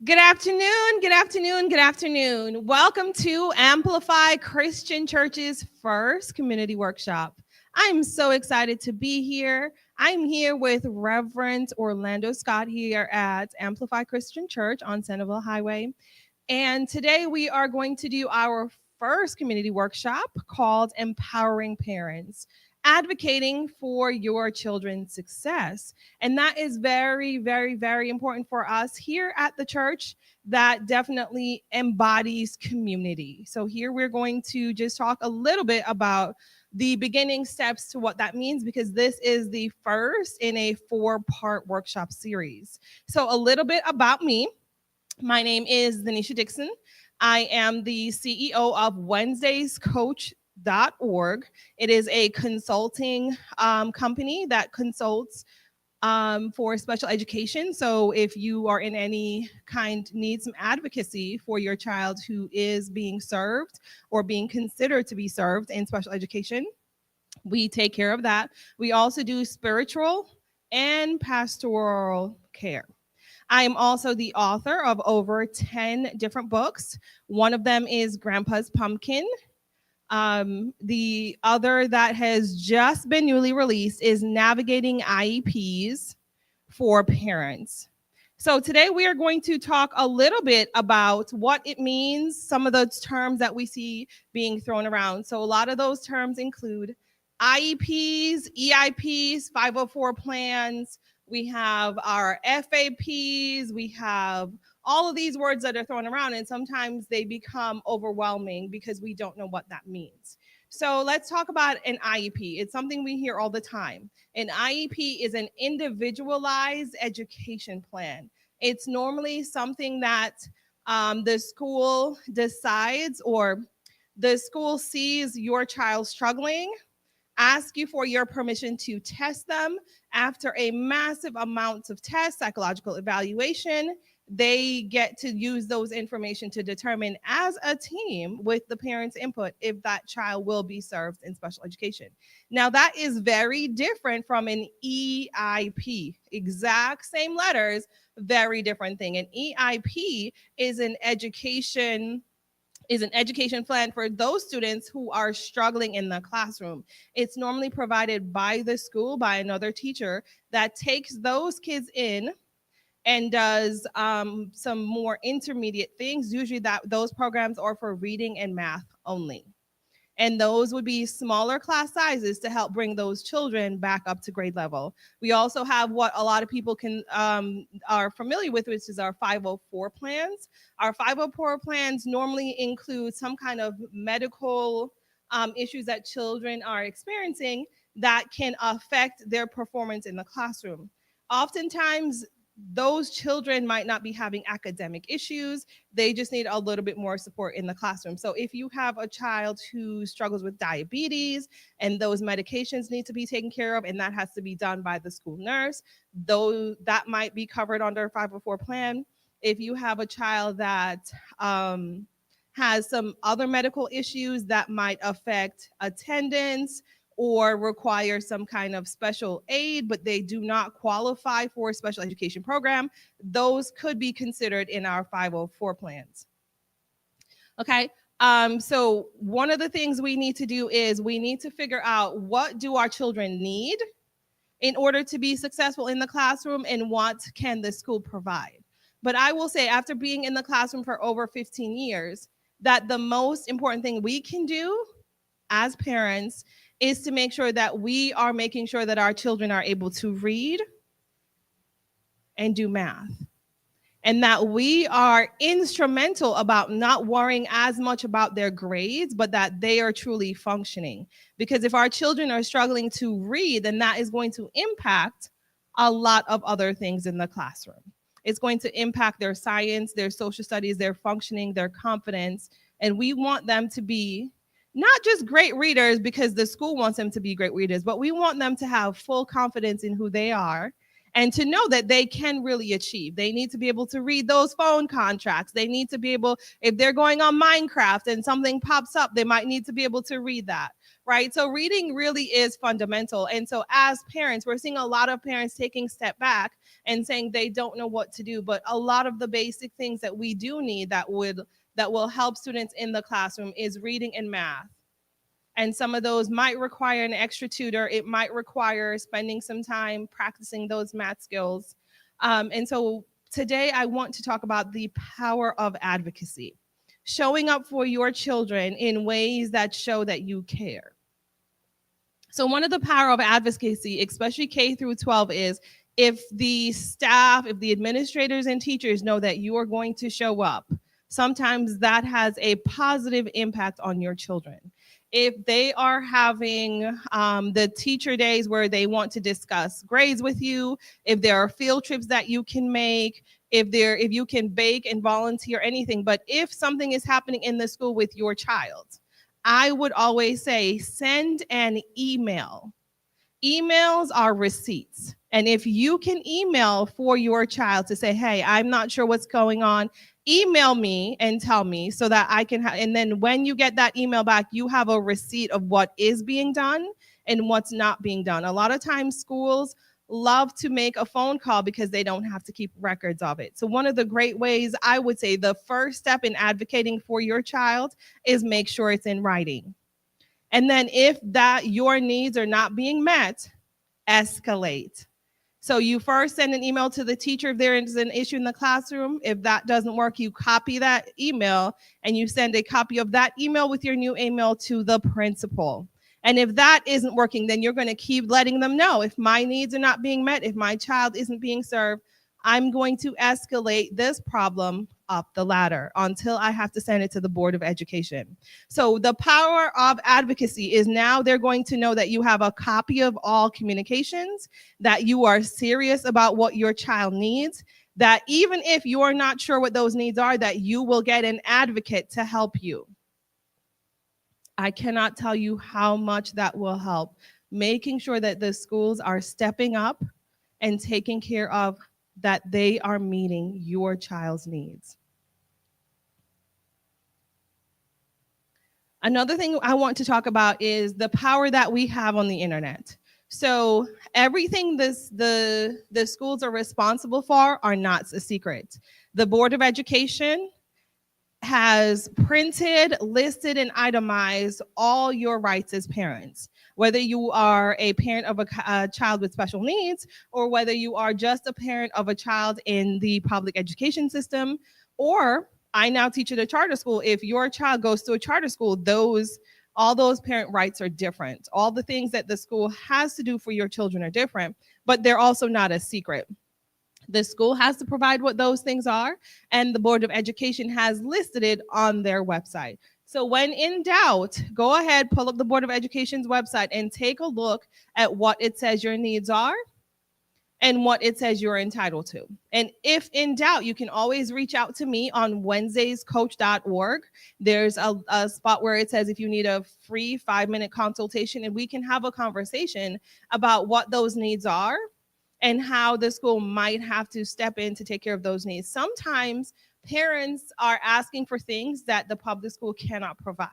Good afternoon, good afternoon, good afternoon. Welcome to Amplify Christian Church's first community workshop. I'm so excited to be here. I'm here with Reverend Orlando Scott here at Amplify Christian Church on Centerville Highway. And today we are going to do our first community workshop called Empowering Parents, advocating for your children's success. And that is very, very, very important for us here at the church. That definitely embodies community. So, here we're going to just talk a little bit about the beginning steps to what that means because this is the first in a 4-part workshop series. So, a little bit about me. My name is Denisha Dixon. I am the CEO of WednesdaysCoach.org. It is a consulting company that consults for special education. So if you are in any kind need some advocacy for your child who is being served or being considered to be served in special education, we take care of that. We also do spiritual and pastoral care. I am also the author of over 10 different books. One of them is Grandpa's Pumpkin. The other that has just been newly released is Navigating IEPs for Parents. So today we are going to talk a little bit about what it means, some of those terms that we see being thrown around. So a lot of those terms include IEPs, EIPs, 504 plans. We have our FAPs. We have all of these words that are thrown around, and sometimes they become overwhelming because we don't know what that means. So let's talk about an IEP. It's something we hear all the time. An IEP is an individualized education plan. It's normally something that the school decides or the school sees your child struggling, ask you for your permission to test them. After a massive amount of tests, psychological evaluation, they get to use those information to determine as a team with the parents' input if that child will be served in special education. Now, that is very different from an EIP. Exact same letters, very different thing. An EIP is an education plan for those students who are struggling in the classroom. It's normally provided by the school, by another teacher that takes those kids in and does some more intermediate things. Usually that those programs are for reading and math only. And those would be smaller class sizes to help bring those children back up to grade level. We also have what a lot of people can are familiar with, which is our 504 plans. Our 504 plans normally include some kind of medical issues that children are experiencing that can affect their performance in the classroom. Oftentimes, those children might not be having academic issues. They just need a little bit more support in the classroom. So if you have a child who struggles with diabetes and those medications need to be taken care of, and that has to be done by the school nurse, though that might be covered under a 504 plan. If you have a child that has some other medical issues that might affect attendance or require some kind of special aid, but they do not qualify for a special education program, those could be considered in our 504 plans. Okay. So one of the things we need to do is we need to figure out what do our children need in order to be successful in the classroom and what can the school provide. But I will say, after being in the classroom for over 15 years, that the most important thing we can do as parents is to make sure that we are making sure that our children are able to read and do math. And that we are instrumental about not worrying as much about their grades, but that they are truly functioning. Because if our children are struggling to read, then that is going to impact a lot of other things in the classroom. It's going to impact their science, their social studies, their functioning, their confidence. And we want them to be not just great readers because the school wants them to be great readers, but we want them to have full confidence in who they are and to know that they can really achieve. They need to be able to read those phone contracts. They need to be able, if they're going on Minecraft and something pops up, they might need to be able to read that, right? So reading really is fundamental. And so as parents, we're seeing a lot of parents taking step back and saying they don't know what to do. But a lot of the basic things that we do need that will help students in the classroom is reading and math. And some of those might require an extra tutor. It might require spending some time practicing those math skills. And so today I want to talk about the power of advocacy, showing up for your children in ways that show that you care. So one of the power of advocacy, especially K through 12, is if the staff, if the administrators and teachers know that you are going to show up, sometimes that has a positive impact on your children. If they are having the teacher days where they want to discuss grades with you, if there are field trips that you can make, if you can bake and volunteer anything, but if something is happening in the school with your child, I would always say send an email. Emails are receipts. And if you can email for your child to say, hey, I'm not sure what's going on, email me and tell me so that I can have, and then when you get that email back, you have a receipt of what is being done and what's not being done. A lot of times schools love to make a phone call because they don't have to keep records of it. So one of the great ways, I would say the first step in advocating for your child is make sure it's in writing. And then if that your needs are not being met, escalate. So you first send an email to the teacher if there is an issue in the classroom. If that doesn't work, you copy that email and you send a copy of that email with your new email to the principal. And if that isn't working, then you're going to keep letting them know if my needs are not being met, if my child isn't being served, I'm going to escalate this problem up the ladder until I have to send it to the Board of Education. So the power of advocacy is now they're going to know that you have a copy of all communications, that you are serious about what your child needs, that even if you're not sure what those needs are, that you will get an advocate to help you. I cannot tell you how much that will help, making sure that the schools are stepping up and taking care of that they are meeting your child's needs. Another thing I want to talk about is the power that we have on the internet. So everything the schools are responsible for are not a secret. The Board of Education has printed, listed, and itemized all your rights as parents. Whether you are a parent of a child with special needs, or whether you are just a parent of a child in the public education system, or I now teach at a charter school. If your child goes to a charter school, all those parent rights are different. All the things that the school has to do for your children are different, but they're also not a secret. The school has to provide what those things are, and the Board of Education has listed it on their website. So when in doubt, go ahead, pull up the Board of Education's website and take a look at what it says your needs are and what it says you're entitled to. And if in doubt, you can always reach out to me on wednesdayscoach.org. There's a spot where it says if you need a free 5-minute consultation, and we can have a conversation about what those needs are and how the school might have to step in to take care of those needs. Sometimes parents are asking for things that the public school cannot provide.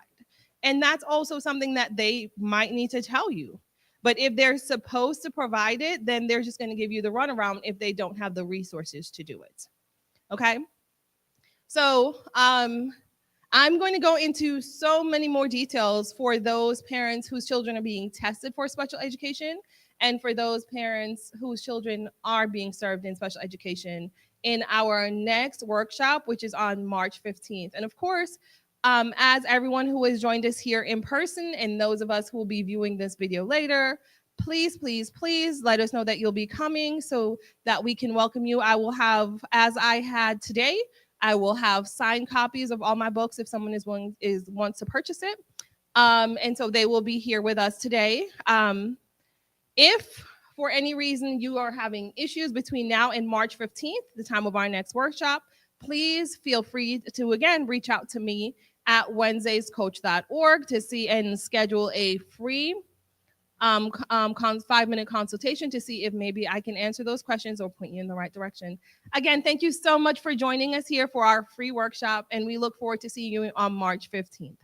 And that's also something that they might need to tell you. But if they're supposed to provide it, then they're just going to give you the runaround if they don't have the resources to do it. Okay? So I'm going to go into so many more details for those parents whose children are being tested for special education, and for those parents whose children are being served in special education in our next workshop, which is on March 15th. And of course, as everyone who has joined us here in person and those of us who will be viewing this video later, please, please, please let us know that you'll be coming so that we can welcome you. I will have, as I had today, I will have signed copies of all my books if someone wants to purchase it. And so they will be here with us today. If for any reason you are having issues between now and March 15th, the time of our next workshop, please feel free to, again, reach out to me at wednesdayscoach.org to see and schedule a free 5-minute consultation to see if maybe I can answer those questions or point you in the right direction. Again, thank you so much for joining us here for our free workshop, and we look forward to seeing you on March 15th.